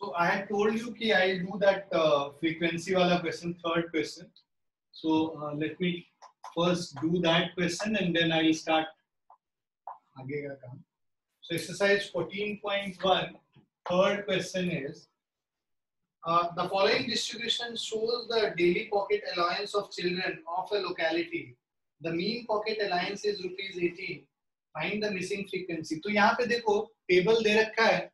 So I had told you कि I'll do that frequency वाला question, third question. So let me first do that question and then I will start आगे का काम. So exercise 14.1, third question is the following distribution shows the daily pocket allowance of children of a locality. The mean pocket allowance is ₹18. Find the missing frequency. तो यहाँ पे देखो table दे रखा है.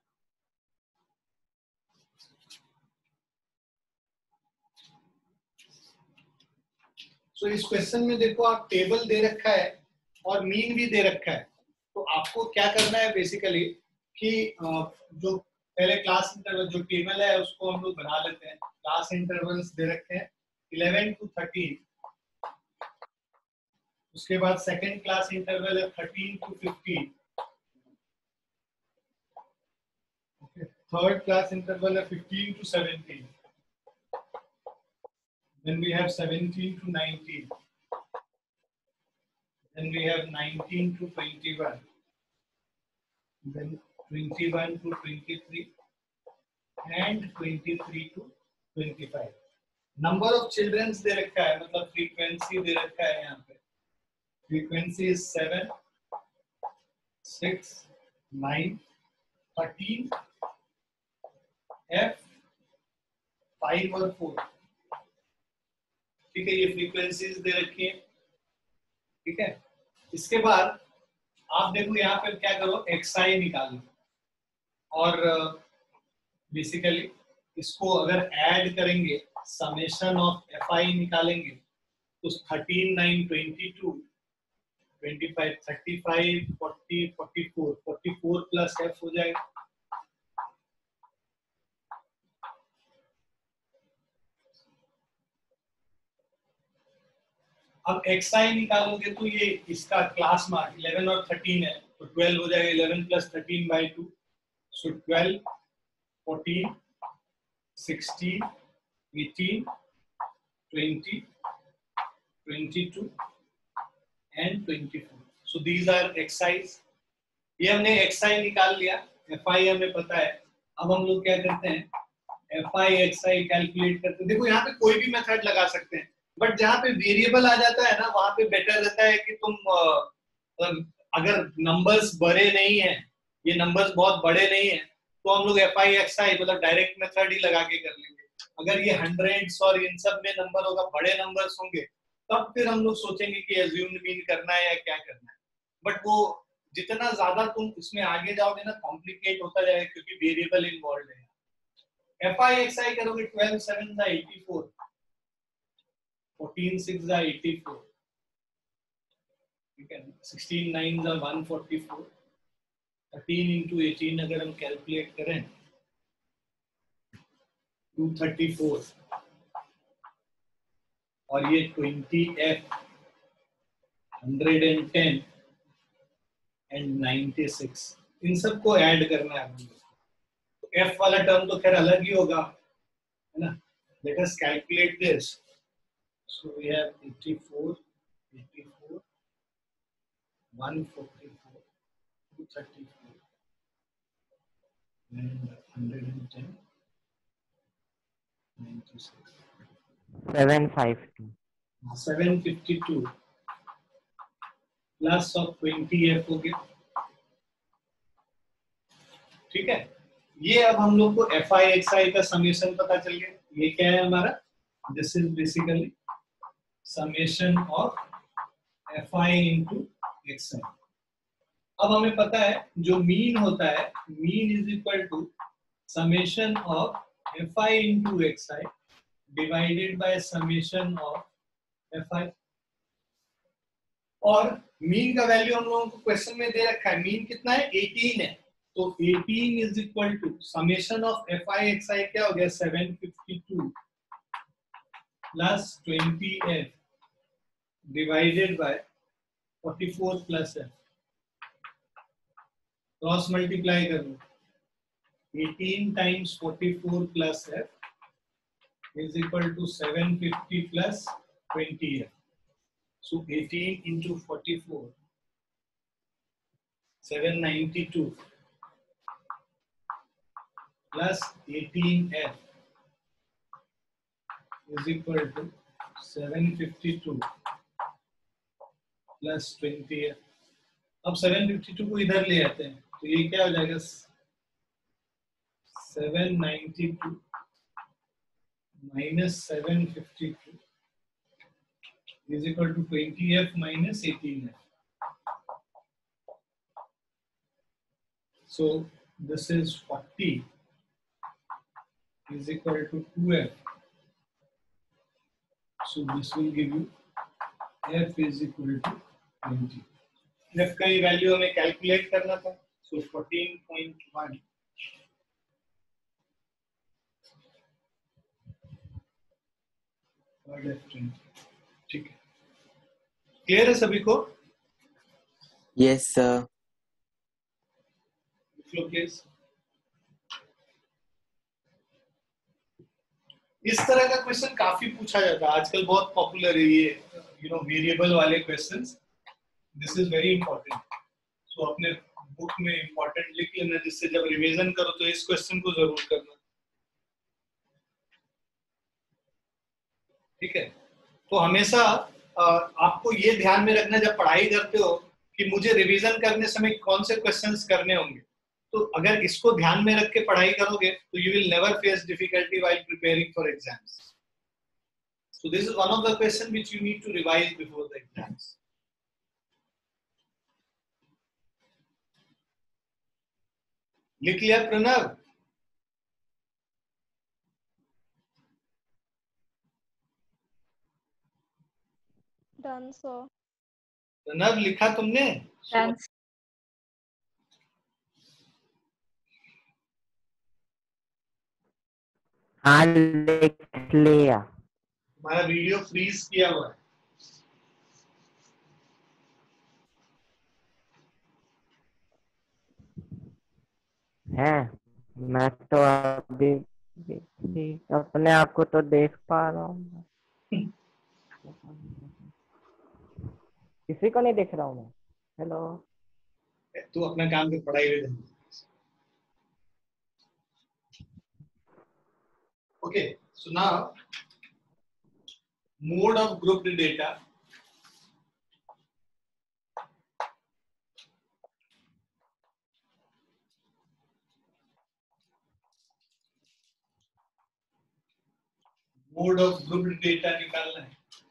तो इस क्वेश्चन में देखो आप टेबल दे रखा है और मीन भी दे रखा है. तो आपको क्या करना है बेसिकली कि जो पहले क्लास इंटरवल जो टेबल है उसको हम लोग बना लेते हैं. क्लास इंटरवल्स दे रखे हैं 11 to 13. उसके बाद सेकंड क्लास इंटरवल है 13 to 15. थर्ड क्लास इंटरवल है 15 to 17. Then we have 17 to 19. Then we have 19 to 21. Then 21 to 23. And 23 to 25. Number of children दे रखा है, मतलब frequency दे रखा है यहाँ पे. Frequency is 7, 6, 9, 13, F, 5 और 4. ठीक है, ये फ्रीक्वेंसीज दे रखी है. ठीक है, इसके बाद आप देखो यहाँ पे क्या करो, XI निकालो और बेसिकली इसको अगर ऐड करेंगे समेशन ऑफ FI निकालेंगे तो 13, 9, 22, 25, 35, 40, 44, 44 प्लस F हो जाएगा. अब XI निकालोगे तो ये इसका क्लास मार्क 11 और 13 है तो 12 हो जाएगा. 11 plus 13 by 2. So 12, 14, 16, 18, 20, 22 and 24. So these are XIs. ये हमने XI निकाल लिया. FI हमें पता है. अब हम लोग क्या करते हैं, FI XI कैलकुलेट करते हैं. देखो यहाँ पे कोई भी मेथड लगा सकते हैं, बट जहाँ पे वेरिएबल आ जाता है ना वहां पे बेटर रहता है कि तुम अगर नंबर्स बड़े नहीं है, ये नंबर्स बहुत बड़े नहीं है तो हम लोग FI XI मतलब डायरेक्ट मेथड ही लगा के कर लेंगे. अगर ये हंड्रेड्स और इन सब में नंबर होगा, बड़े नंबर्स होंगे, तब फिर हम लोग सोचेंगे कि अज्यूम्ड मीन करना है या क्या करना है. बट वो जितना ज्यादा तुम इसमें आगे जाओगे ना कॉम्प्लिकेट होता जाएगा क्योंकि वेरिएबल इन्वॉल्व है. FI XI करोगे 12 7 84, 14 6 84. ठीक है, 16 9 144. 13 into 18 अगर हम कैलकुलेट करें 234 और ये 20F 110 and 96. इन सबको ऐड करना है. तो F वाला टर्म तो खैर अलग ही होगा, है ना. Let us calculate this. So we have 84, 84, 144, 234, and 110, 96. 752. 752 plus of 20F हो गया. ठीक है, ये अब हम लोग को FI XI का समेशन पता चल गया. ये क्या है हमारा, this is basically summation of FI into XI. अब हमें पता है जो मीन होता है, mean is equal to summation of FI into XI divided by summation of FI. और मीन का वैल्यू हम लोगों को क्वेश्चन में दे रखा है. मीन कितना है, 18 है. तो 18 is equal to summation of FI XI क्या हो गया, 752 plus 20F divided by 44 plus F. Cross multiply करो 18 times 44 plus F is equal to 750 plus 20F. So 18 into 44, 792 plus 18f is equal to 752 plus 20f. अब 752 को इधर ले आते हैं तो ये क्या हो जाएगा 792 minus 752 is equal to 20f minus 18f. So this is 40 is equal to 2f. So this will give you f is equal to 20. f का ये वैल्यू हमें कैलकुलेट करना था. So 14.1 ठीक है. क्लियर है सभी को? Yes sir. Flow please. इस तरह का क्वेश्चन काफी पूछा जाता है आजकल, बहुत पॉपुलर है ये वेरिएबल वाले questions. This is very important. So अपने बुक में इंपॉर्टेंट लिख लेना, जिससे जब रिवीजन करो तो इस क्वेश्चन को जरूर करना. ठीक है. तो हमेशा आपको ये ध्यान में रखना जब पढ़ाई करते हो कि मुझे रिवीजन करने समय कौन से क्वेश्चंस करने होंगे. तो अगर इसको ध्यान में रख के पढ़ाई करोगे तो you will never face difficulty while preparing for exams. So this is one of the question which you need to revise before the exams. लिख लिया प्रणव? Done sir. प्रणव लिखा तुमने? डन. हाँ लिख लिया. हमारा वीडियो फ्रीज किया हुआ है. है मैं तो अभी अपने आप को तो देख पा रहा हूँ. किसी को नहीं देख रहा हूँ मैं. हेलो. तू अपना काम पे पढ़ाई ले. Okay, so now mode of grouped data. Mode of grouped data निकालना है.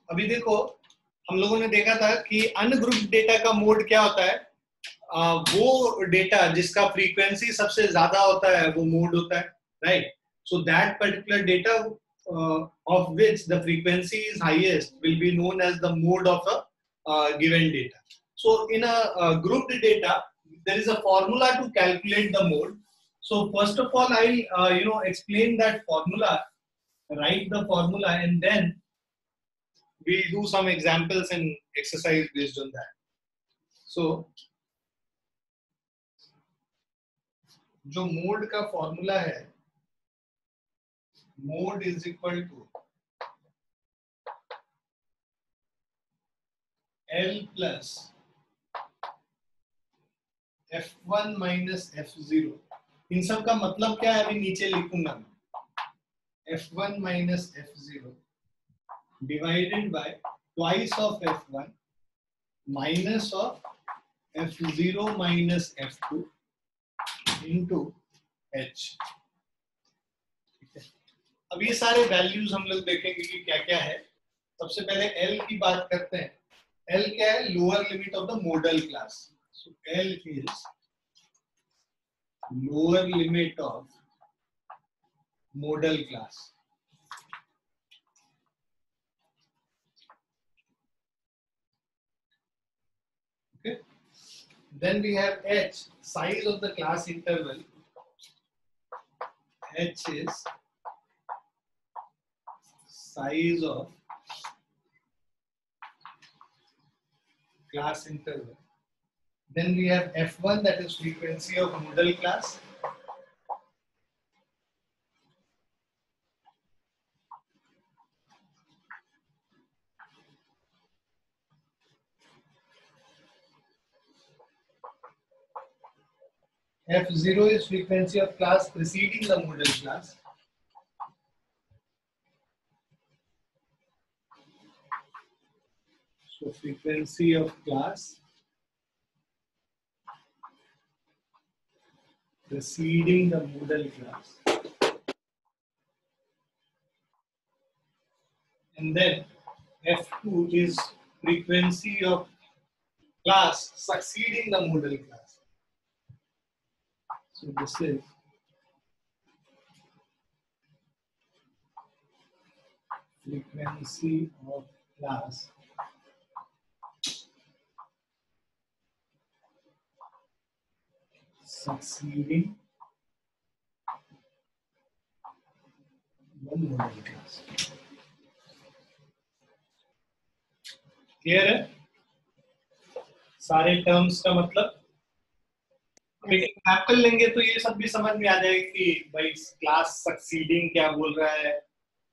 अभी देखो हम लोगों ने देखा था कि अनग्रुप्ड डेटा का मोड क्या होता है. वो डेटा जिसका फ्रीक्वेंसी सबसे ज्यादा होता है वो मोड होता है, right. So that particular data of which the frequency is highest will be known as the mode of a given data. So in a grouped data there is a formula to calculate the mode. So first of all I'll explain that formula, write the formula, and then we'll do some examples and exercise based on that. So जो mode का formula है, mode is equal to L plus F1 minus F0. इन सब का मतलब क्या है अभी नीचे लिखूंगा मैं. F1 minus F0 divided by twice of F1 minus of F0 minus F2 into H. अब ये सारे वैल्यूज हम लोग देखेंगे कि क्या क्या है. सबसे पहले L की बात करते हैं. L क्या है? Lower limit of the model class. So L is lower limit of model class. Okay. Then we have H, size of the class interval. H is size of class interval. Then we have F1, that is frequency of model class. F0 is frequency of class preceding the model class. So frequency of class preceding the model class. And then F2 is frequency of class succeeding the model class. So this is frequency of class succeeding the model class. Clear है सारे terms का मतलब? एक example लेंगे तो ये सब भी समझ में आ जाएगा कि भाई क्लास सक्सीडिंग क्या बोल रहा है,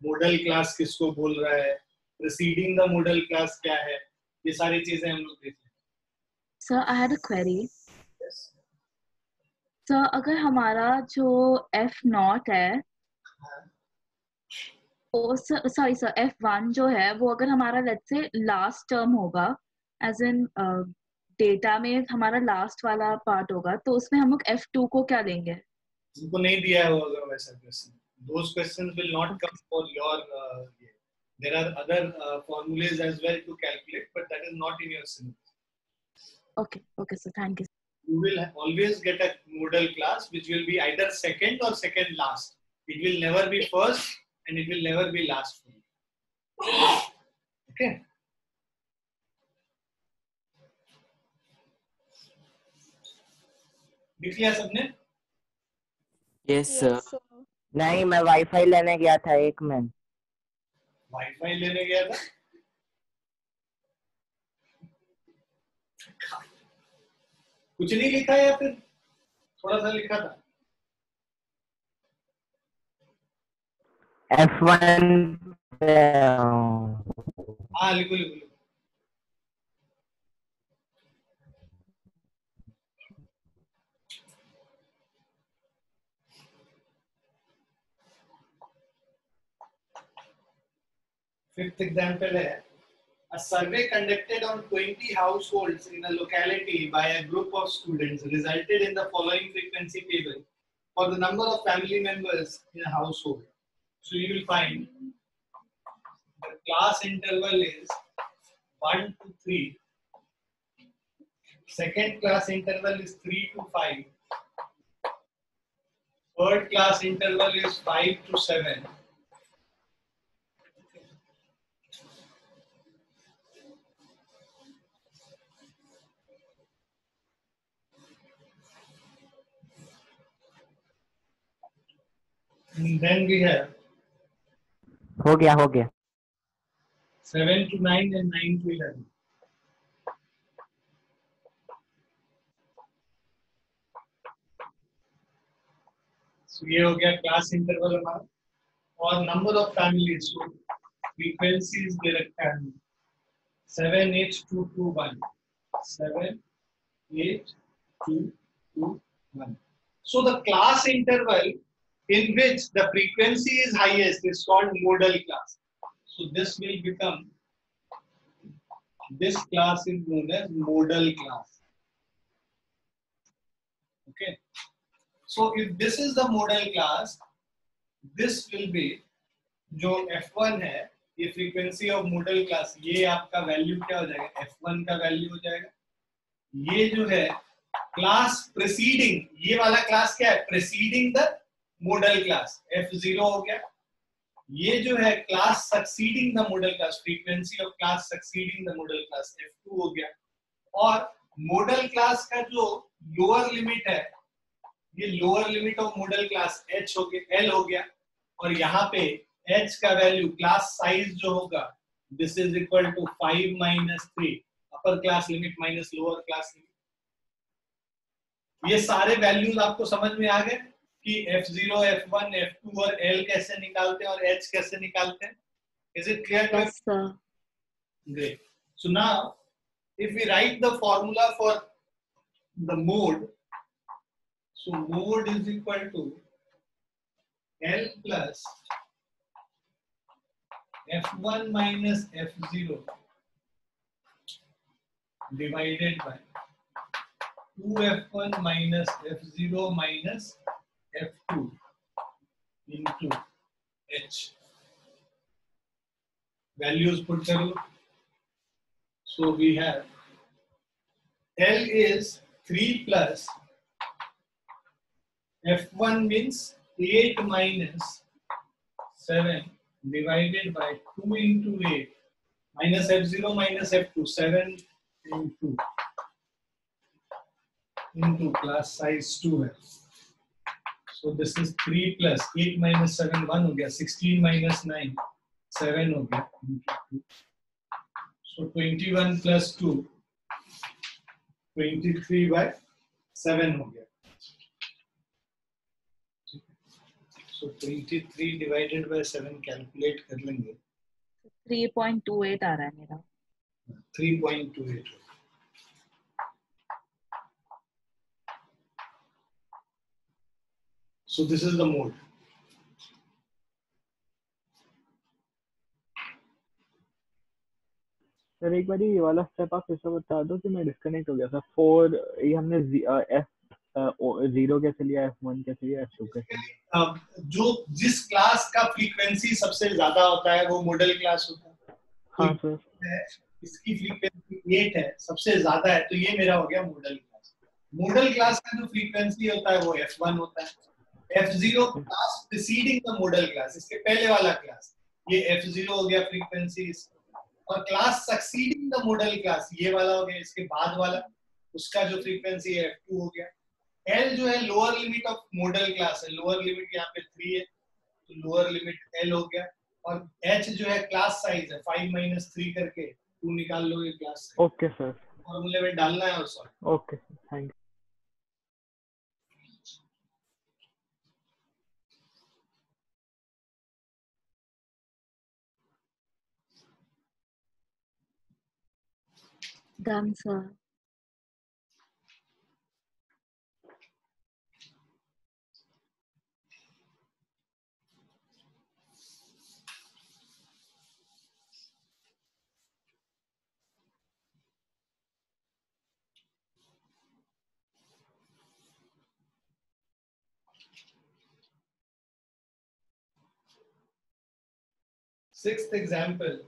मॉडल क्लास किसको बोल रहा है, प्रीसीडिंग द मॉडल क्लास क्या है, ये सारी चीजें हम लोग देख लेंगे। Sir I had a query. Sir अगर हमारा जो F0 है सॉरी सर F1 जो है वो अगर हमारा लेट्स से लास्ट टर्म होगा एज इन डेटा में हमारा लास्ट वाला पार्ट होगा तो उसमें हम लोग F2 को क्या लेंगे? उनको नहीं दिया है होगा वैसा question. Those questions will not come for your there are other formulas as well to calculate, but that is not in your syllabus. Okay sir, thank you. You will always get a modal class which will be either second or second last. It will never be first and it will never be last for you. Okay. देख लिया सबने? Yes sir. Yes, sir. नहीं, मैं wifi लेने गया था 1 minute. Wifi लेने गया था? कुछ नहीं लिखा या फिर थोड़ा सा लिखा था? F1 हाँ लिखो लिखो लिखो. Fifth example है, a survey conducted on 20 households in a locality by a group of students resulted in the following frequency table for the number of family members in a household. So you will find the class interval is 1 to 3, second class interval is 3 to 5, third class interval is 5 to 7. And then we have हो गया 7 to 9 and 9 to 11. So ये हो गया class interval हमारा. और number of families को frequencies दे रखा है 7 8 2 2 1 7 8 2 2 1. So the class interval in which the frequency is highest is called modal class. So this will become, this class is known as modal class. Okay. So if this is the modal class, this will be जो F1 है, ये frequency of modal class, ये आपका value क्या हो जाएगा? F1 का value हो जाएगा. ये जो है क्लास प्रीसीडिंग, ये वाला क्लास क्या है? Preceding the model class, F0 हो गया. ये जो है class succeeding the model class, frequency of class succeeding the model class, F2 हो गया. और मॉडल क्लास का जो लोअर लिमिट है, ये lower limit of model class H हो गया, L हो गया. और यहाँ पे H का वैल्यू क्लास साइज जो होगा, this is equal to 5 minus 3, upper class limit minus lower class limit. ये सारे वैल्यूज आपको समझ में आ गए कि F0, F1, F2 और L कैसे निकालते हैं और H कैसे निकालते हैं. Is it clear? Yes sir. Great. So now, if we write the formula for the mode, So mode is equal to L plus F1 minus F0 divided by 2F1 minus F0 minus F2 into H. Values put karo. So we have L is 3 plus F1 means 8 minus 7 divided by 2 into 8 minus F0 minus F2 7 into class size 2 है. So this is 3 plus 8 minus 7 1 हो गया 16 minus 9 7 हो गया into 2. So 21 plus 2 23 by 7 हो गया. So 23 divided by 7 calculate कर लेंगे. 3.28 आ रहा है मेरा. 3.28. So this is the mode. Sir एक बार ये वाला स्टेप आप ऐसा बता दो कि मैं डिस्कनेक्ट हो गया था. 4 ये हमने F0 कैसे लिया, F1 कैसे लिया, F2 कैसे लिया? जो जिस क्लास का फ्रीक्वेंसी सबसे ज्यादा होता है वो मॉडल क्लास होता है. हाँ सर. इसकी फ्रीक्वेंसी 8 है, सबसे ज्यादा है, तो ये मेरा हो गया मॉडल क्लास. मॉडल क्लास का जो फ्रीक्वेंसी होता है वो F1 होता है. F0 class preceding the model class, इसके पहले वाला क्लास, ये F0 हो गया फ्रीक्वेंसी. और class succeeding the model class ये वाला हो गया, इसके बाद वाला, उसका जो फ्रीक्वेंसी है F2 हो गया. L जो है lower limit of model class है, लोअर लिमिट यहाँ पे 3 है, तो लोअर लिमिट L हो गया. और H जो है क्लास साइज है, 5 minus 3 करके 2 निकाल लो ये क्लास. Okay sir. फॉर्मूले में डालना है और solve. Okay sir, thank you. Done, sir. Sixth example.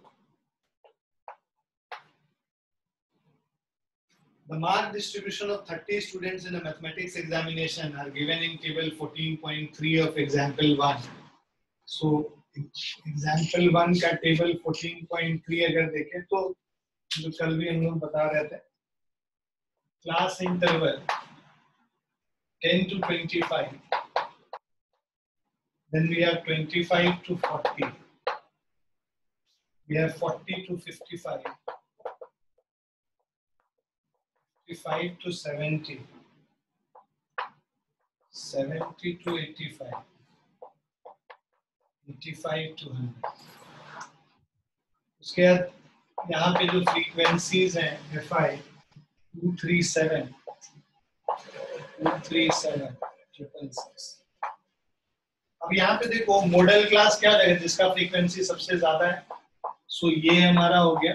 The mark distribution of 30 students in a mathematics examination are given in table 14.3 of example 1. So, example 1 का table 14.3 अगर देखें तो जो कल भी हम लोग बता रहे थे, class interval 10 to 25, then we have 25 to 40, we have 40 to 55, 55 to 70, 70 to 85, 85 to 100. उसके बाद यहाँ पे जो फ्रीक्वेंसीज हैं FI 237, 237, 666. अब यहाँ पे देखो मॉडल क्लास क्या है जिसका फ्रीक्वेंसी सबसे ज्यादा है. सो ये हमारा हो गया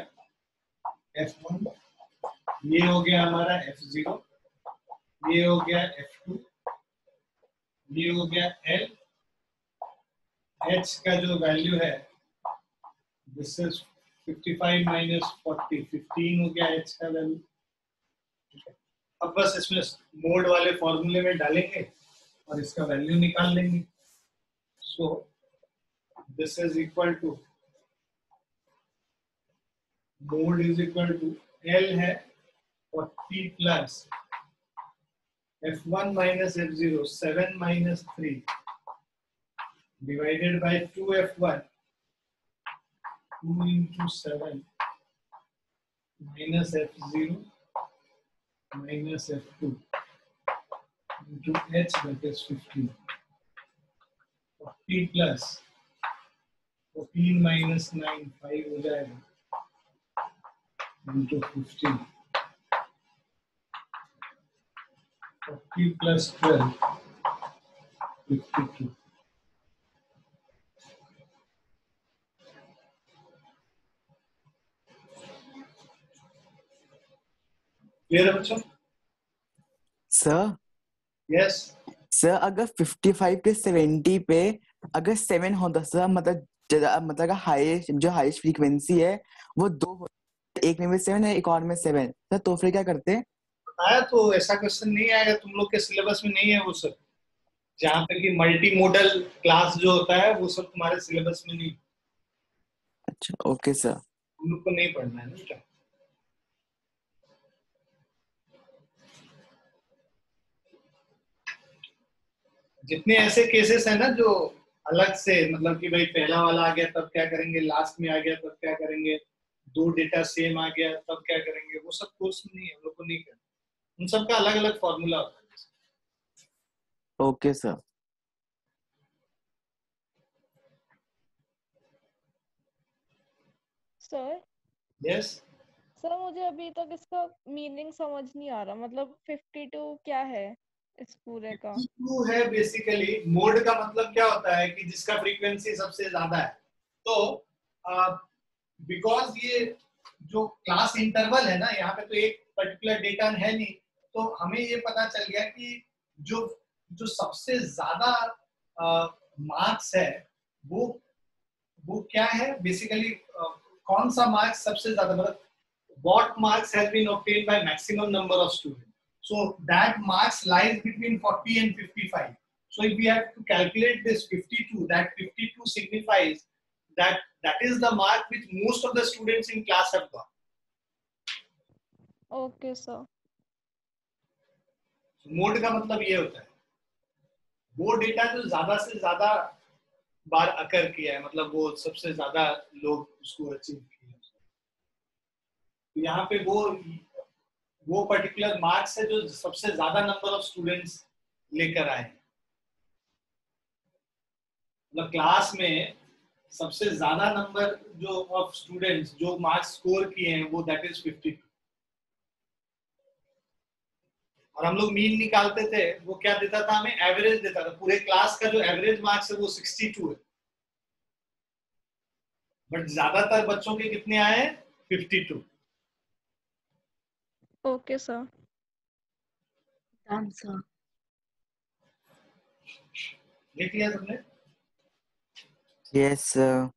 F1, ये हो गया हमारा F0, ये हो गया F2, ये हो गया L. H का जो वैल्यू है दिस इज 55 minus 40, 15 हो गया H का वैल्यू. अब बस इसमें मोड वाले फॉर्मूले में डालेंगे और इसका वैल्यू निकाल लेंगे. So this is equal to mode is equal to L है 40 plus F1 minus F0 7 minus 3 divided by 2F1 2 into 7 minus F0 minus F2 into H, that is 15. 40 plus 14 minus 9 5 हो जाएगा into 15. 40 plus 12 52. क्लियर है बच्चों? Sir yes sir अगर 55 के 70 पे अगर 7 होता सर, मतलब अगर हाईएस्ट जो हाईएस्ट फ्रीक्वेंसी है वो 2 हो, एक में भी 7 है एक और में 7 सर, तो फिर क्या करते हैं? आया तो ऐसा क्वेश्चन नहीं आएगा, तुम लोग के सिलेबस में नहीं है वो सब। जहाँ पे कि मल्टी मोडल क्लास जो होता है वो सब तुम्हारे सिलेबस में नहीं, अच्छा ओके सर। तुम लोग को नहीं पढ़ना है ना बेटा। जितने ऐसे केसेस है ना जो अलग से, मतलब कि भाई पहला वाला आ गया तब क्या करेंगे, लास्ट में आ गया तब क्या करेंगे, दो डेटा सेम आ गया तब क्या करेंगे, वो सब कोर्स में नहीं है, हम लोग को नहीं करना। उन सब का अलग अलग फॉर्मूला होता है। Okay sir. Sir yes sir मुझे अभी तक इसका मीनिंग समझ नहीं आ रहा, मतलब 52 क्या है इस पूरे का? 52 है बेसिकली। मोड का मतलब क्या होता है कि जिसका फ्रीक्वेंसी सबसे ज्यादा है। तो बिकॉज ये जो क्लास इंटरवल है ना, यहाँ पे तो एक पर्टिकुलर डेटा है नहीं, तो हमें ये पता चल गया कि जो जो सबसे ज्यादा मार्क्स है वो क्या है बेसिकली, कौन सा मार्क्स सबसे ज्यादा, मतलब what marks has been obtained by maximum number of students. So that marks lies between 40 and 55. So if we have to calculate this 52, that 52 signifies that that is the mark which most of the students in class have got. Okay sir. So mode का मतलब ये होता है वो data जो ज्यादा से ज्यादा बार अकर किया है, मतलब वो सबसे ज्यादा लोग उसको अचीव किए हैं। तो यहाँ पे वो पर्टिकुलर मार्क्स है जो सबसे ज्यादा नंबर ऑफ स्टूडेंट्स लेकर आए। मतलब क्लास में सबसे ज्यादा नंबर जो ऑफ स्टूडेंट्स जो मार्क्स स्कोर किए हैं वो दैट इज 52। और हम लोग मीन निकालते थे, वो क्या देता था हमें, एवरेज देता था। पूरे क्लास का जो एवरेज मार्क्स है वो 62 है, बट ज्यादातर बच्चों के कितने आए हैं, 52। Okay sir. Done sir. लिख लिया सबने? Yes sir.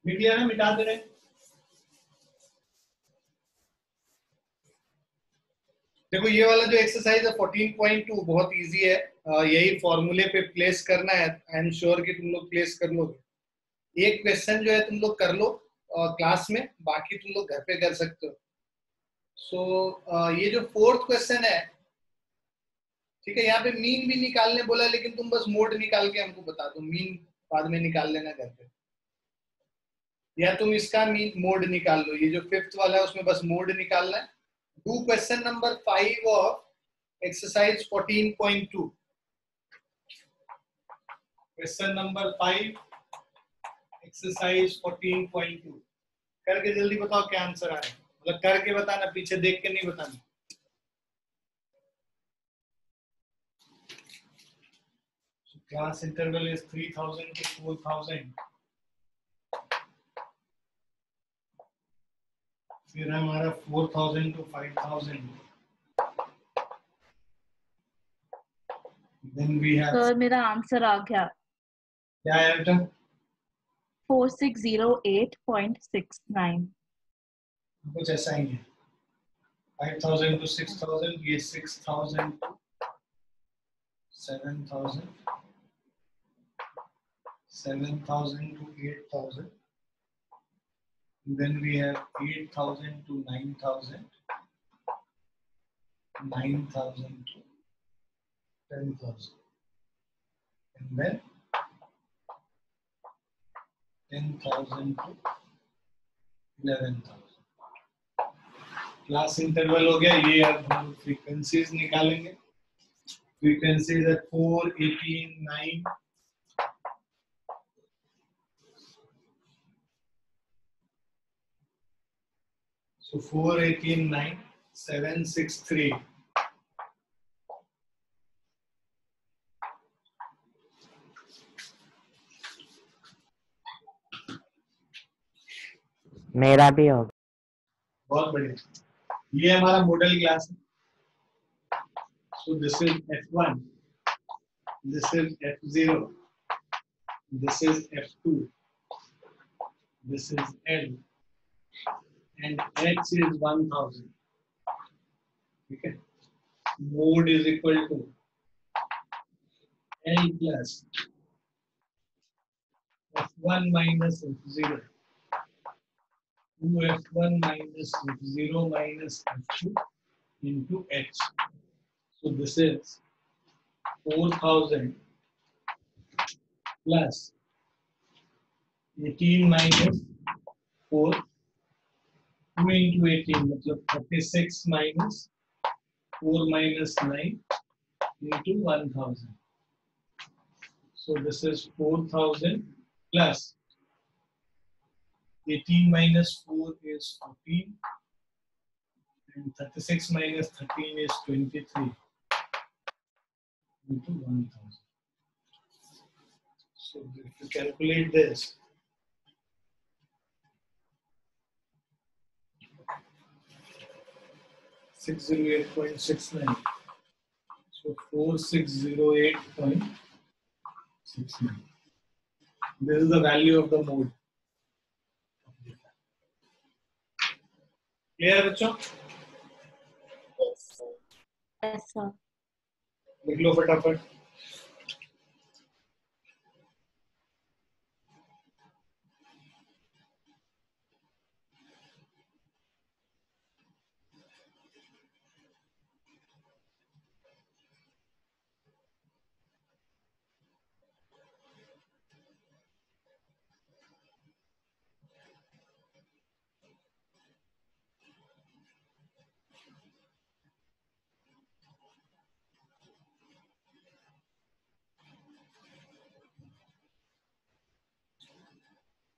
लिख लिया ना, मिटा दे रहे? देखो ये वाला जो एक्सरसाइज है 14.2 बहुत इजी है। यही फॉर्मूले पे प्लेस करना है। आई एम श्योर कि तुम लोग प्लेस कर लोगे। एक क्वेश्चन जो है तुम लोग कर लो क्लास में, बाकी तुम लोग घर पे कर सकते हो। सो ये जो फोर्थ क्वेश्चन है, ठीक है, यहाँ पे मीन भी निकालने बोला, लेकिन तुम बस मोड निकाल के हमको बता दो, मीन बाद में निकाल लेना घर पे, या तुम इसका मीन मोड निकाल लो। ये जो फिफ्थ वाला है उसमें बस मोड निकालना है। Do question number 5 of exercise 14.2। Question number 5 exercise 14.2 करके जल्दी बताओ क्या आंसर आया। मतलब करके बताना, पीछे देख के नहीं बताना। Class interval is 3000 to 4000। फिर हमारा 4000 to 5000। Then we have, sir मेरा आंसर आ गया, क्या है बेटा? 4608.69। कुछ ऐसा ही है। 5000 to 6000, ये 6000 to 7000, 7000 to 8000। Then we have 8000 to 9000, 9000 to 10,000, and then 10,000 to 11,000। Class interval हो गया। ये अब हम फ्रीक्वेंसीज निकालेंगे। फ्रीक्वेंसीज है 4, 18, 9, so 4, 18, 9, 7, 6, 3. मेरा भी होगा। बहुत बढ़िया। ये हमारा मॉडल क्लास है। So this is F1, this is F0, this is F2, this is L, and H is 1000. Okay. Mode is equal to L plus F1 minus F0, 2F1 minus F0 minus F2 into H. So this is 4000 plus 18 minus 4, 2 into 18, मतलब 36 minus 4 minus 9 into 1000. So this is 4000 plus 18 minus 4 is 14 and 36 minus 13 is 23 into 1000. So if you calculate this, $608.69. So 4608.69. This is the value of the mode. Clear, बच्चों? Yes, sir. लिख लो फटाफट।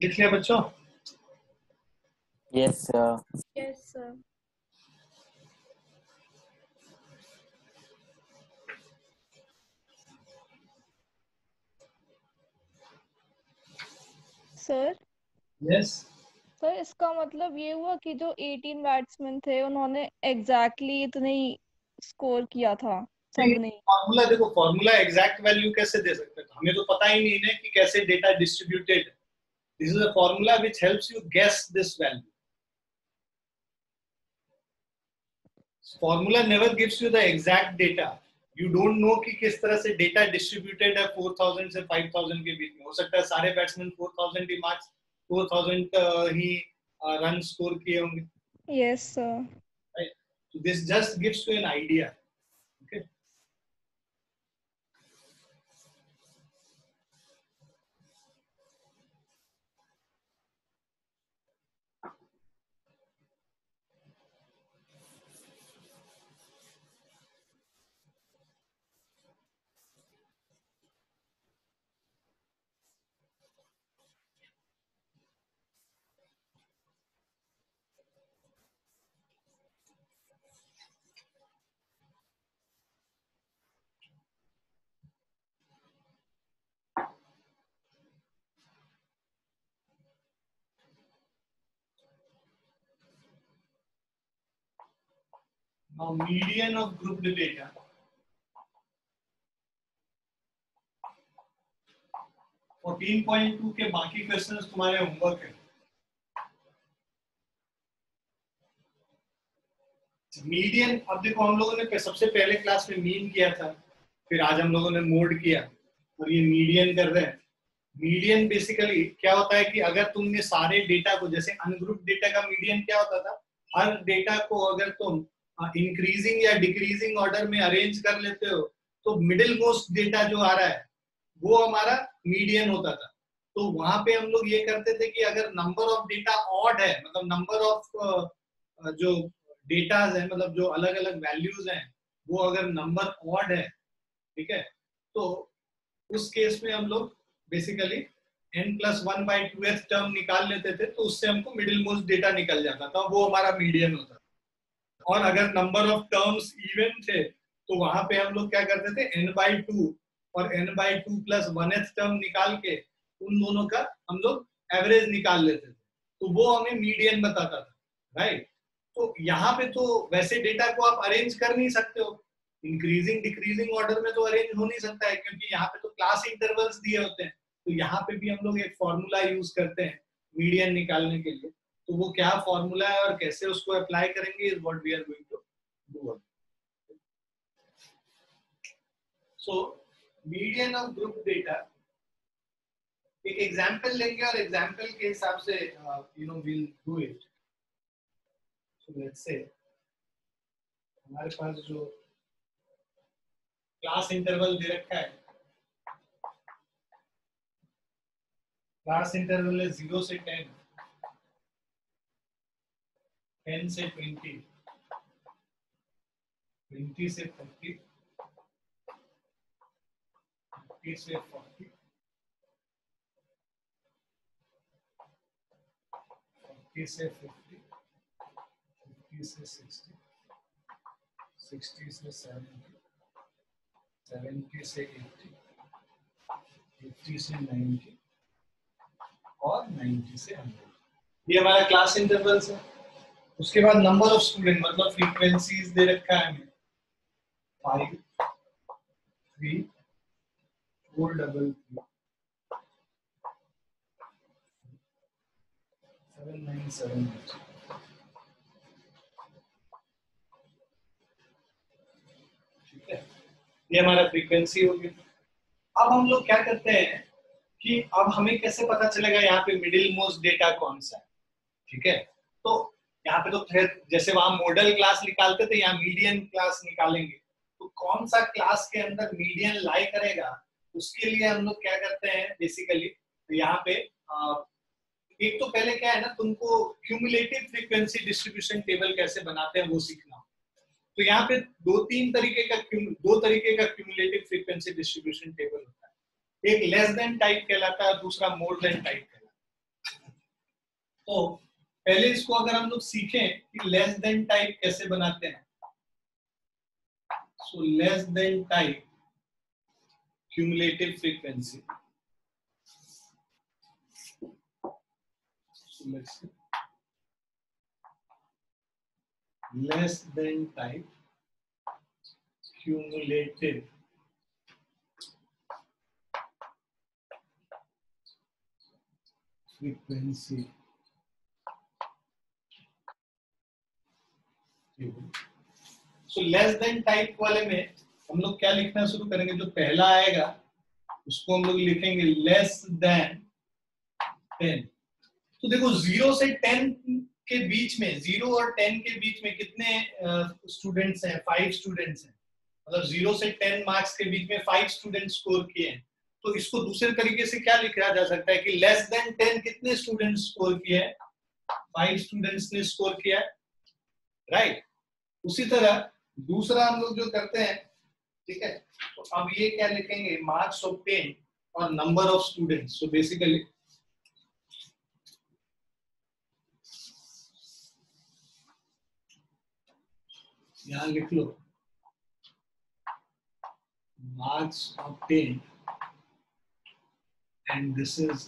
लिख लिया बच्चों? Yes sir. Yes, sir. Sir yes. Sir इसका मतलब ये हुआ कि जो 18 बैट्समैन थे उन्होंने एग्जैक्टली इतने ही स्कोर किया था सबने। फॉर्मूला देखो, फॉर्मूला एग्जैक्ट वैल्यू कैसे दे सकते हैं? हमें तो पता ही नहीं है कि कैसे data distributed. This is a formula which helps you guess this value. Formula never gives you the exact data. You don't know कि किस तरह से डेटा डिस्ट्रीब्यूटेड है 4000 से 5000 के बीच में। हो सकता है सारे बैट्समैन 4000 ही मार्क्स 4000 ही रन स्कोर किए होंगे। Yes sir. Right, so this just gives you an idea. Okay, now median of grouped data. 14.2 के बाकी क्वेश्चंस तुम्हारे होमवर्क है। मीडियन, अब देखो हम लोगों ने सबसे पहले क्लास में मीन किया था, फिर आज हम लोगों ने मोड किया और ये मीडियन कर रहे हैं। मीडियन बेसिकली क्या होता है कि अगर तुमने सारे डेटा को, जैसे अनग्रुप डेटा का मीडियन क्या होता था, हर डेटा को अगर तुम इंक्रीजिंग या डिक्रीजिंग ऑर्डर में अरेंज कर लेते हो तो मिडिल मोस्ट डेटा जो आ रहा है वो हमारा मीडियन होता था। तो वहां पे हम लोग ये करते थे कि अगर नंबर ऑफ डेटा ऑड है, मतलब नंबर ऑफ जो डेटाज है, मतलब जो अलग अलग वैल्यूज हैं, वो अगर नंबर ऑड है, ठीक है, तो उस केस में हम लोग बेसिकली n+1/2th टर्म निकाल लेते थे, तो उससे हमको मिडिल मोस्ट डेटा निकल जाता था, वो हमारा मीडियन होता था। और अगर नंबर ऑफ टर्म्स इवन थे तो वहां पे हम लोग क्या करते थे, n/2 और n/2 + 1th टर्म निकाल के उन दोनों का हम लोग एवरेज निकाल लेते थे, तो वो हमें मीडियन बताता था, राइट। तो यहाँ पे तो वैसे डेटा को आप अरेंज कर नहीं सकते हो, इंक्रीजिंग डिक्रीजिंग ऑर्डर में तो अरेंज हो नहीं सकता है, क्योंकि यहाँ पे तो क्लास इंटरवल्स दिए होते हैं। तो यहाँ पे भी हम लोग एक फॉर्मूला यूज करते हैं मीडियन निकालने के लिए, तो वो क्या फॉर्मूला है और कैसे उसको अप्लाई करेंगे is what we are going to do. So median of group data, एक एग्जांपल लेंगे और एग्जांपल के हिसाब से you know will do it. So let's say हमारे पास जो क्लास इंटरवल दे रखा है, क्लास इंटरवल है 0 से 10, 10 से 20, 20 से 30, 30 से 40, 40 से 50, 50 से 60, 60 से 70, 70 से 80, 80 से 90 और 90 से 100। ये हमारा क्लास इंटरवल्स है। उसके बाद नंबर ऑफ स्टूडेंट, मतलब फ्रीक्वेंसीज दे रखा है हमें 5, 3, 4, 3, 7, 9, 7, 8। ठीक है, ये हमारा फ्रीक्वेंसी हो गया। अब हम लोग क्या करते हैं कि अब हमें कैसे पता चलेगा यहाँ पे मिडिल मोस्ट डेटा कौन सा है, ठीक है। तो यहाँ पे तो फिर जैसे वहां मॉडल क्लास निकालते थे, यहाँ मीडियन क्लास निकालेंगे, तो कौन सा क्लास के अंदर मीडियन लाई करेगा, उसके लिए हम लोग क्या करते हैं बेसिकली, तो यहाँ पे एक तो पहले क्या है ना, तुमको क्यूमुलेटिव फ्रीक्वेंसी डिस्ट्रीब्यूशन टेबल कैसे बनाते हैं वो सीखना। तो यहाँ पे दो तरीके का क्यूमुलेटिव फ्रीक्वेंसी डिस्ट्रीब्यूशन टेबल होता है। एक लेस देन टाइप कहलाता है, दूसरा मोर देन टाइप कहलाता है। तो पहले इसको अगर हम लोग सीखें कि लेस देन टाइप कैसे बनाते हैं, so less than type cumulative frequency, less than type cumulative frequency so less than type वाले में हम लोग क्या लिखना शुरू करेंगे, जो पहला आएगा उसको हम लोग लिखेंगे लेस देन 10। तो देखो 0 से 10 के बीच में, 0 और 10 के बीच में कितने स्टूडेंट्स हैं, 5 स्टूडेंट्स हैं, मतलब 0 से 10 मार्क्स के बीच में 5 स्टूडेंट स्कोर किए हैं। तो इसको दूसरे तरीके से क्या लिखा जा सकता है कि लेस देन 10 कितने स्टूडेंट स्कोर किए हैं, 5 स्टूडेंट्स ने स्कोर किया है, राइट। उसी तरह दूसरा हम लोग जो करते हैं, ठीक है, तो अब ये क्या लिखेंगे, मार्क्स ऑब्टेन और number of students. So basically यहां लिख लो marks obtained and this is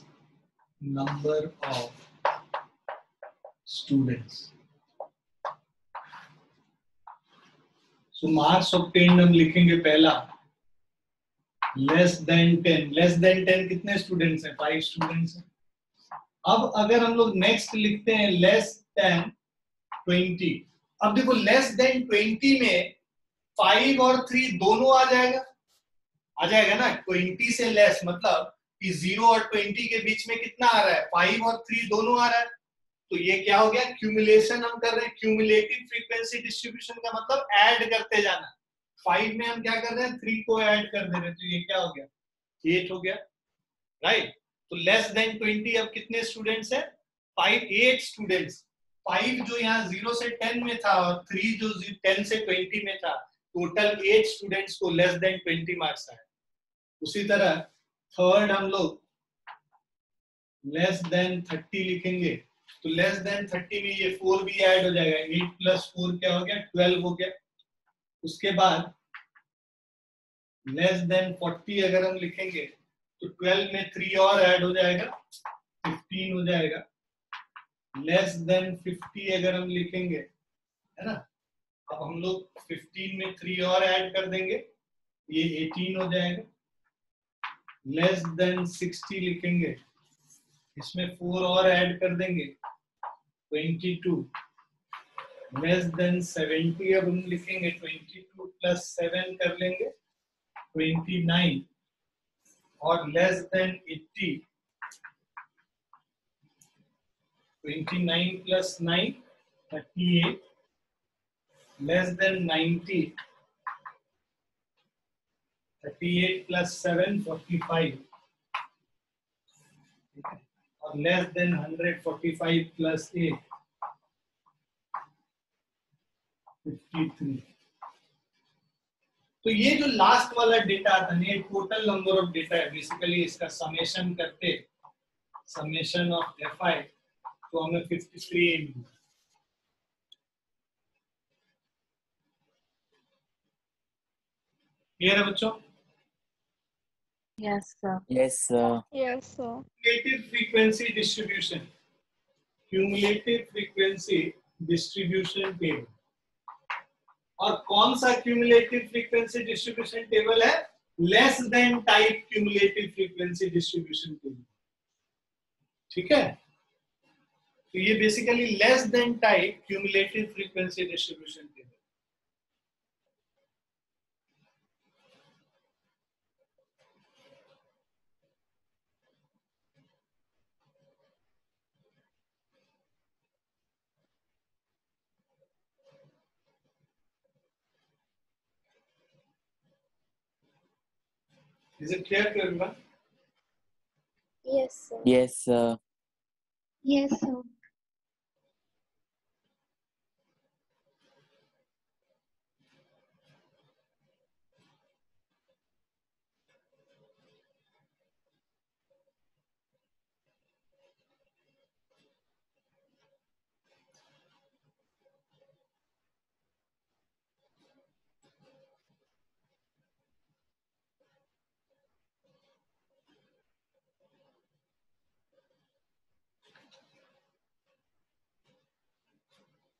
number of students. So marks obtained हम लिखेंगे पहला less than 10, less than 10 कितने स्टूडेंट्स हैं, 5 स्टूडेंट्स हैं। अब अगर हम लोग नेक्स्ट लिखते हैं less than 20, अब देखो less than 20 में 5 और 3 दोनों आ जाएगा ना, 20 से लेस, मतलब कि 0 और 20 के बीच में कितना आ रहा है, 5 और 3 दोनों आ रहा है। तो ये क्या हो गया, क्यूमुलेशन हम कर रहे हैं, क्यूमुलेटिव फ्रीक्वेंसी डिस्ट्रीब्यूशन का मतलब ऐड करते जाना। 5 में हम क्या कर रहे हैं, 3 को ऐड कर दे रहे हैं, तो ये क्या हो गया, 8 हो गया, राइट। तो लेस देन 20 अब कितने स्टूडेंट्स है, 8 स्टूडेंट्स, 5 जो यहाँ 0 से 10 में था और 3 जो 10 से 20 में था, टोटल 8 स्टूडेंट्स को लेस देन 20 मार्क्स आए। उसी तरह थर्ड हम लोग लेस देन 30 लिखेंगे, तो लेस देन 30 में ये 4 भी ऐड हो जाएगा, 8 प्लस 4 क्या हो गया, 12 हो गया। उसके बाद लेस देन 40 अगर हम लिखेंगे तो 12 में 3 और ऐड हो जाएगा, 15 हो जाएगा। लेस देन 50 अगर हम लिखेंगे, है ना, अब हम लोग 15 में 3 और ऐड कर देंगे, ये 18 हो जाएगा। लेस देन 60 लिखेंगे, इसमें 4 और ऐड कर देंगे, 22। लेस देन 70 अब हम लिखेंगे, 22 प्लस 7 कर लेंगे, 29। और less than 80, 29 plus 9 38। Less than 90, 38 plus 7 45। और लेस देन 100, 45 प्लस 8 53। तो ये जो लास्ट वाला डेटा आता है, ये टोटल नंबर ऑफ डेटा है। बेसिकली इसका समेशन करते, समेशन ऑफ fi, तो हमें 53 मिला। क्लियर है बच्चों? Yes, sir. Yes, sir. Yes, sir. Cumulative frequency distribution, cumulative frequency distribution table। और कौन सा क्यूमुलेटिव फ्रीक्वेंसी डिस्ट्रीब्यूशन टेबल है? Less than type cumulative frequency distribution table. ठीक है, तो ये basically less than type cumulative frequency distribution table. Is it clear to everyone? Yes, sir. Yes, sir. Yes, sir.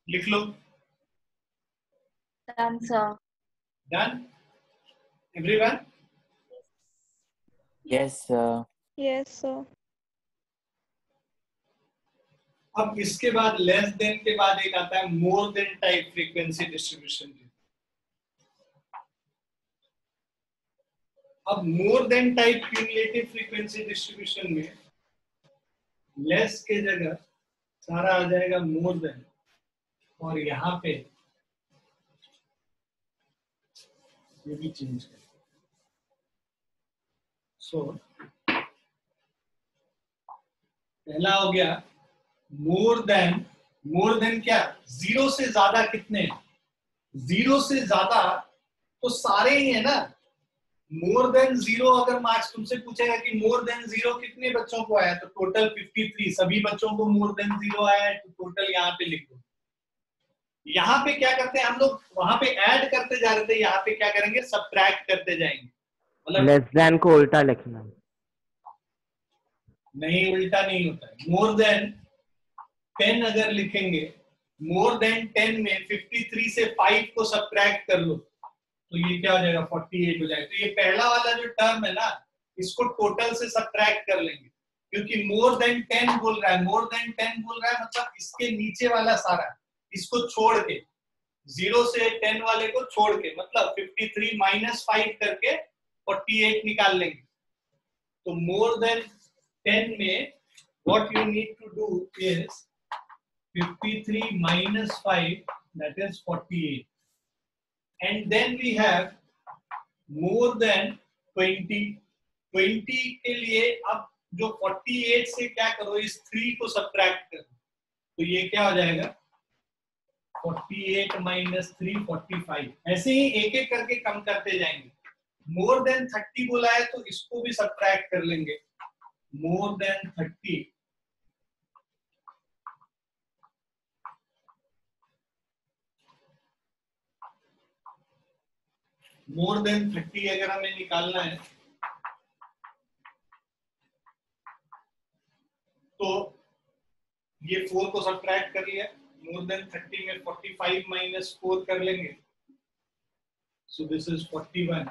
लिख लो। Done, sir. Done? Everyone? Yes, sir. Yes, sir. अब इसके बाद less than के बाद एक आता है more than type frequency distribution. अब more than type cumulative frequency distribution में लेस के जगह सारा आ जाएगा मोर देन, और यहां पे ये भी चेंज कर। सो पहला हो गया मोर देन क्या? 0 से ज्यादा कितने? 0 से ज्यादा तो सारे ही है ना। मोर देन 0 अगर मार्क्स तुमसे पूछेगा कि मोर देन 0 कितने बच्चों को आया, तो टोटल 53। सभी बच्चों को मोर देन 0 आया है, तो टोटल यहाँ पे लिख दो। यहाँ पे क्या करते हैं हम लोग? वहां पे ऐड करते जा रहे थे, यहाँ पे क्या करेंगे? सब्ट्रैक्ट करते जाएंगे। मतलब लेस देन को उल्टा लिखना। नहीं, उल्टा नहीं होता है। मोर देन 10 अगर लिखेंगे, मोर देन 10 में 53 से 5 को सब्ट्रैक्ट कर लो, तो ये क्या हो जाएगा? 48 हो जाएगा। तो ये पहला वाला जो टर्म है ना, इसको टोटल से सब्ट्रैक्ट कर लेंगे, क्योंकि मोर देन 10 बोल रहा है। मोर देन 10 बोल रहा है मतलब इसके नीचे वाला सारा, इसको छोड़ के, 0 से 10 वाले को छोड़ के, मतलब 53 माइनस 5 करके 48 निकाल लेंगे। तो मोर देन 10 में what you need to do is 53 minus 5, that is 48. And then we have more than 20. 20 के लिए अब जो 48 से क्या करो, इस 3 को सब्ट्रैक्ट करो। तो ये क्या हो जाएगा 48 माइनस 3 45। ऐसे ही एक एक करके कम करते जाएंगे। मोर देन 30 बोला है तो इसको भी सब्ट्रैक्ट कर लेंगे। मोर देन 30 मोर देन 30 अगर हमें निकालना है तो ये 4 को सब्ट्रैक्ट कर लिया। मोर देन 30 में 45 माइनस 4 कर लेंगे, सो दिस इज 41।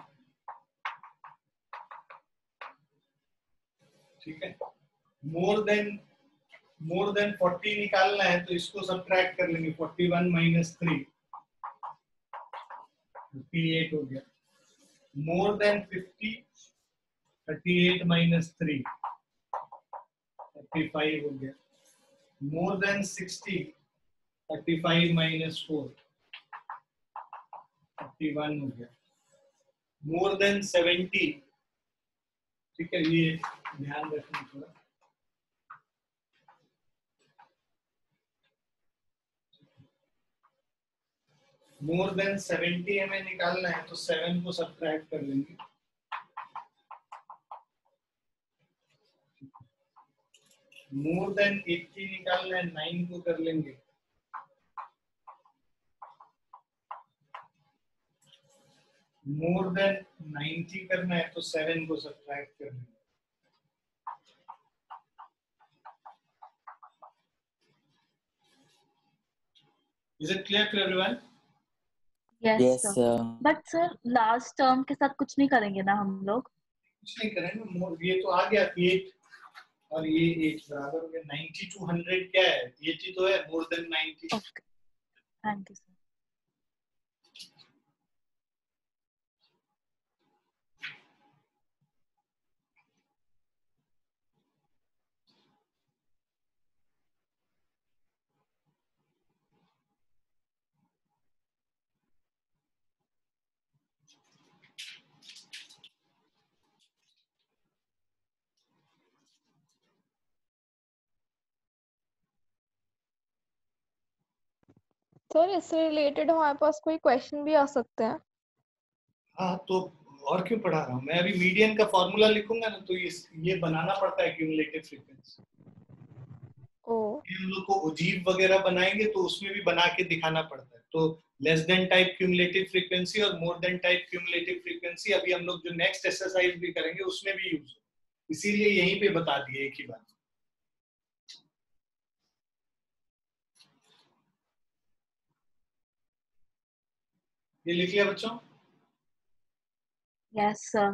ठीक है, मोर देन 40 निकालना है तो इसको सब्ट्रैक्ट कर लेंगे। 41 माइनस 3 58 हो गया। मोर देन 50 38 माइनस 3 35 हो गया। मोर देन 60 35 माइनस 4 41 हो गया। मोर देन 70, ठीक है, ये ध्यान रखना थोड़ा। मोर देन 70 हमें निकालना है तो 7 को सब्ट्रैक्ट कर लेंगे। मोर देन 80 निकालना है 9 को कर लेंगे। मोर देन 90 करना है तो 7 को सब्ट्रैक्ट कर लेंगे। Is it clear to everyone? Yes Yes, sir. sir. But sir last term के साथ कुछ नहीं करेंगे ना हम लोग? कुछ नहीं करेंगे। मोर ये तो आ गया 8 और ये 8 बराबर हो गया 90 to 100 क्या है 80 तो है। More then 90। Okay, thank you sir. Sir इससे रिलेटेड हमारे पास कोई क्वेश्चन भी आ सकते हैं? हाँ तो और क्यों पढ़ा रहा हूँ मैं? अभी मीडियन का फॉर्मूला लिखूंगा ना तो ये बनाना पड़ता है क्यूमुलेटिव फ्रीक्वेंसी। ओ हम लोग को अजीब वगैरह बनाएंगे तो उसमें भी बना के दिखाना पड़ता है। तो less than type cumulative frequency और more than type cumulative frequency अभी हम लोग जो नेक्स्ट एक्सरसाइज भी करेंगे उसमें भी यूज हो, इसीलिए यहीं पे बता दिए एक ही बात। ये लिख लिया बच्चों? Yes sir.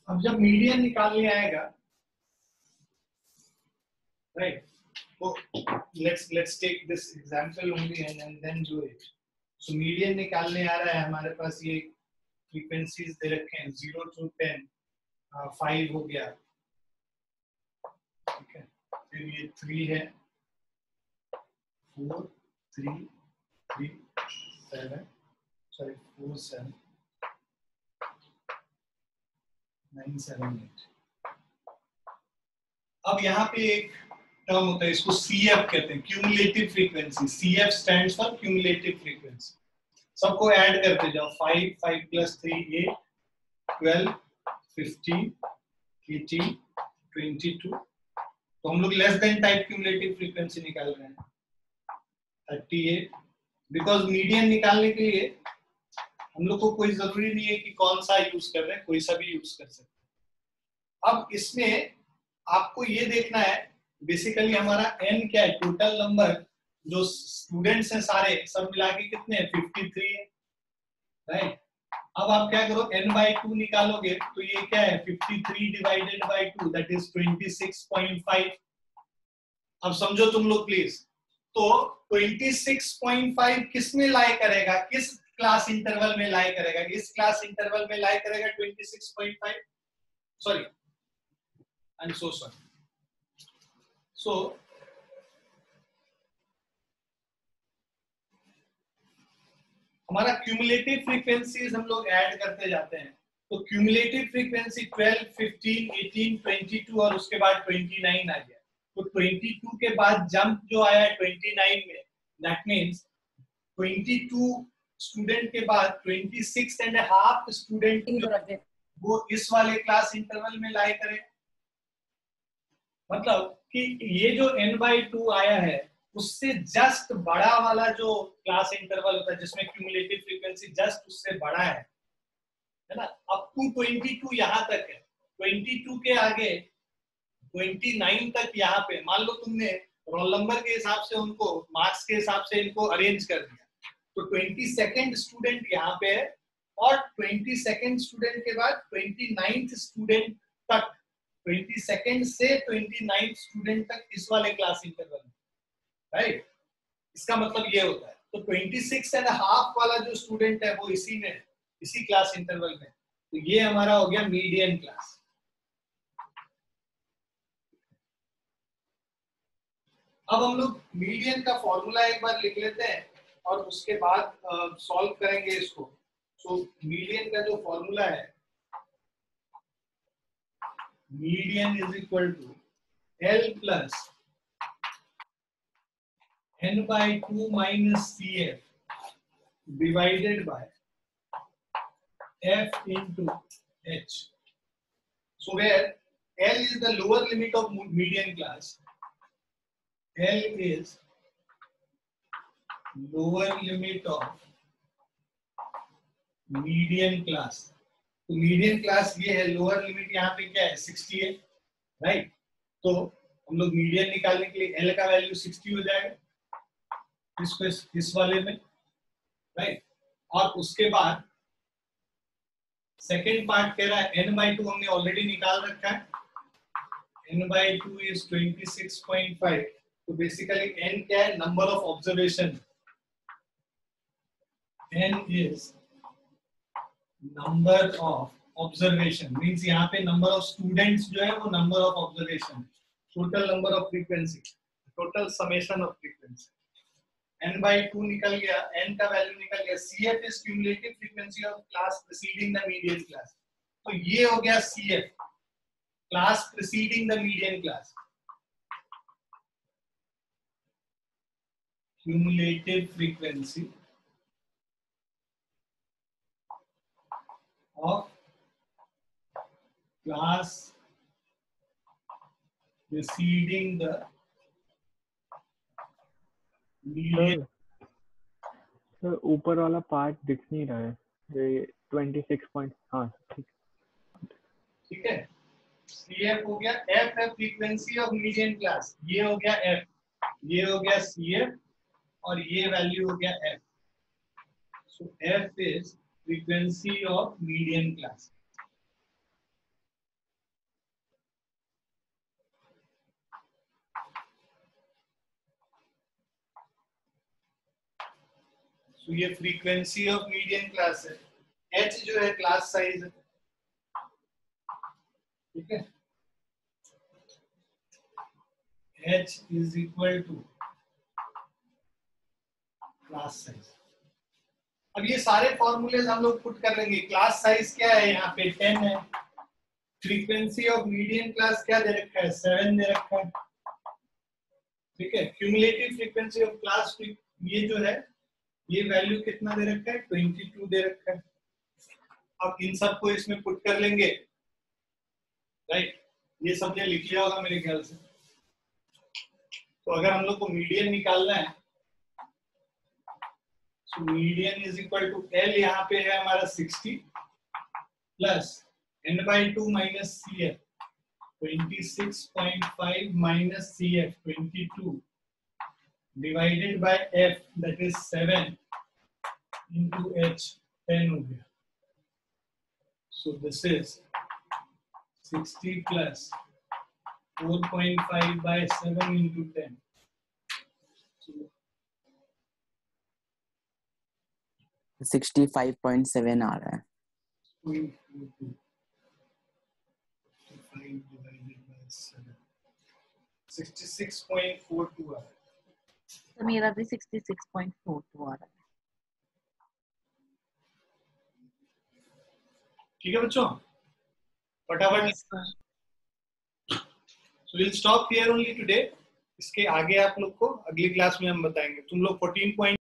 अब जब मीडियन निकालने आएगा, राइट, तो let's take this example only and then do it. So median निकालने आ रहा है हमारे पास। ये फ्रीक्वेंसीज दे रखे हैं 0 to 10, 5 हो गया, ठीक है। फिर ये 3 है, 4 3 3 7 सॉरी 4 7 9 7 8। अब यहाँ पे एक टर्म होता है, इसको CF कहते हैं, cumulative frequency. CF stands for cumulative frequency. सबको ऐड करते जाओ। 5 5 plus 3 8 12 15 18 22। तो हम लोग less than type cumulative frequency निकाल रहे हैं 38। बिकॉज मीडियन निकालने के लिए हम लोग को कोई जरूरी नहीं है कि कौन सा यूज कर रहे हैं, कोई सा भी यूज कर सकते हैं। अब इसमें आपको ये देखना है बेसिकली हमारा n क्या है, टोटल नंबर जो स्टूडेंट्स हैं सारे सब मिला के कितने हैं 53 है, राइट। अब आप क्या करो n/2 निकालोगे तो ये क्या है 53 डिवाइडेड बाय 2 दैट इज 26.5। अब समझो तुम लोग प्लीज। तो 26.5 किस में लाई करेगा, किस क्लास इंटरवल में लाई करेगा? इस क्लास इंटरवल में लाई करेगा 26.5। Sorry, I am so sorry. हमारा क्यूमुलेटिव फ्रीक्वेंसीज हम लोग ऐड करते जाते हैं। तो क्यूमुलेटिव फ्रीक्वेंसी 12, 15, 18, 22 और उसके बाद 29 आ गया। तो 22 के बाद जंप जो आया है 29 में, दैट मींस 22 स्टूडेंट के बाद 26.5 स्टूडेंट वो इस वाले क्लास इंटरवल में लाई करें। मतलब कि ये जो n/2 आया है उससे जस्ट बड़ा वाला जो क्लास इंटरवल होता है जिसमें क्यूमुलेटिव फ्रीक्वेंसी जस्ट उससे बड़ा है ना, अप टू 22 यहाँ तक है। 22 के आगे 29 तक यहाँ पे मान लो तुमने रोल नंबर के हिसाब से उनको मार्क्स के हिसाब से इनको अरेंज कर दिया, तो 22nd स्टूडेंट यहाँ पे है और 22nd स्टूडेंट के बाद 29th स्टूडेंट तक, 22nd से 29th स्टूडेंट तक इस वाले क्लास इंटरवल में, राइट। इसका मतलब ये होता है। तो 26.5 वाला जो स्टूडेंट है वो इसी में, इसी क्लास इंटरवल में, तो ये हमारा हो गया मीडियन क्लास। अब हम लोग मीडियन का फॉर्मूला एक बार लिख लेते हैं और उसके बाद सॉल्व करेंगे इसको। सो मीडियन का जो फॉर्मूला है, median is equal to L plus n/2 minus CF divided by F into H. So where L is the lower limit of median class, L is lower limit of median class. तो median class ये है, lower limit यहाँ पे क्या है 60 है, right. तो हम लोग मीडियन निकालने के लिए L का वैल्यू 60 हो जाएगा इसको इस वाले में, राइट। और उसके बाद सेकेंड पार्ट कह रहा है n/2 हमने ऑलरेडी निकाल रखा है, n/2 इज 26.5। तो बेसिकली n क्या है, number of observation, n is number of observation, means यहाँ पे नंबर ऑफ स्टूडेंट्स जो है वो number of observation, total number of frequency, total summation of frequency. n/2 निकल गया, n का वैल्यू निकल गया। CF is cumulative frequency of class preceding the median class. तो ये हो गया CF, class preceding the median class, cumulative frequency of class preceding the median. Sir ऊपर वाला पार्ट दिख नहीं रहा है, ये 26 पॉइंट, हाँ ठीक ठीक है। CF हो गया, F है फ्रीक्वेंसी ऑफ मीडियन क्लास, ये हो गया F, ये हो गया CF और ये वैल्यू हो गया F। So F is frequency of median class. तो ये फ्रीक्वेंसी ऑफ मीडियन क्लास है। H जो है क्लास साइज है, ठीक है। H is equal to class size. अब ये सारे फॉर्मूलेज हम लोग पुट कर लेंगे। क्लास साइज क्या है, यहाँ पे 10 है। फ्रीक्वेंसी ऑफ मीडियन क्लास क्या दे रखा है, 7 दे रखा है, ठीक है। क्यूमुलेटिव फ्रीक्वेंसी ऑफ क्लास ये जो है ये वैल्यू कितना दे रखा है, 22 दे रखा है। अब इन सबको इसमें पुट कर लेंगे, राइट। ये सबने लिख लिया होगा मेरे ख्याल से। तो अगर हम लोग को मीडियन निकालना है, तो median is equal to L यहाँ पे है हमारा 60 plus n/2 minus CF 26.5 minus CF 22 divided by F that is 7 into H 10 हो गया। So this is 60 plus 4.5 by 7 into 10. So 65.7 आ रहा है। 0.42. 5 divided by 7. 66.42 आ रहा है। तो मेरा भी 66.42 आ रहा है। ठीक है बच्चों, फटाफट। Yes, sir. So we'll stop here only today. इसके आगे आप लोग को अगली क्लास में हम बताएंगे। तुम लोग 14 पॉइंट